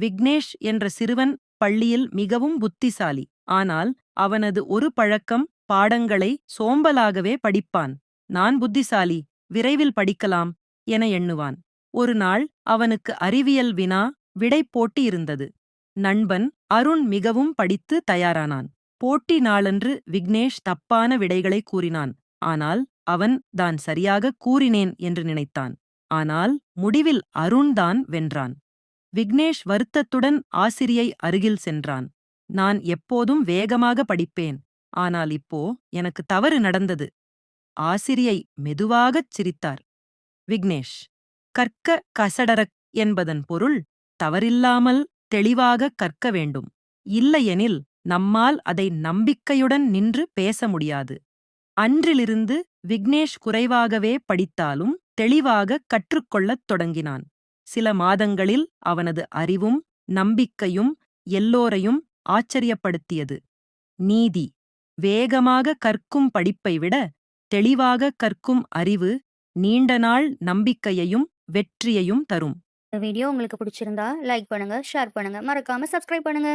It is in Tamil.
விக்னேஷ் என்ற சிறுவன் பள்ளியில் மிகவும் புத்திசாலி. ஆனால் அவனது ஒரு பழக்கம், பாடங்களை சோம்பலாகவே படிப்பான். நான் புத்திசாலி, விரைவில் படிக்கலாம் என எண்ணுவான். ஒரு நாள் அவனுக்கு அறிவியல் வினா விடை போட்டி இருந்தது. நண்பன் அருண் மிகவும் படித்து தயாரானான். போட்டி நாளன்று விக்னேஷ் தப்பான விடைகளை கூறினான். ஆனால் அவன் தான் சரியாக கூறினேன் என்று நினைத்தான். ஆனால் முடிவில் அருண் தான் வென்றான். விக்னேஷ் வருத்தத்துடன் ஆசிரியை அருகில் சென்றான். நான் எப்போதும் வேகமாக படிப்பேன். ஆனால் இப்போ எனக்கு தவறு நடந்தது. ஆசிரியை மெதுவாகச் சிரித்தார். விக்னேஷ், கற்க கசடறக் என்பதன் பொருள் தவறில்லாமல் தெளிவாக கற்க வேண்டும். இல்லையெனில் நம்மால் அதை நம்பிக்கையுடன் நின்று பேச முடியாது. அன்றிலிருந்து விக்னேஷ் குறைவாகவே படித்தாலும் தெளிவாக கற்றுக்கொள்ளத் தொடங்கினான். சில மாதங்களில் அவனது அறிவும் நம்பிக்கையும் எல்லோரையும் ஆச்சரியப்படுத்தியது. நீதி: வேகமாக கற்கும் படிப்பை விட தெளிவாக கற்கும் அறிவு நீண்ட நாள் நம்பிக்கையையும் வெற்றியையும் தரும். இந்த வீடியோ உங்களுக்கு பிடிச்சிருந்தா லைக் பண்ணுங்க, ஷேர் பண்ணுங்க, மறக்காம சப்ஸ்கிரைப் பண்ணுங்க.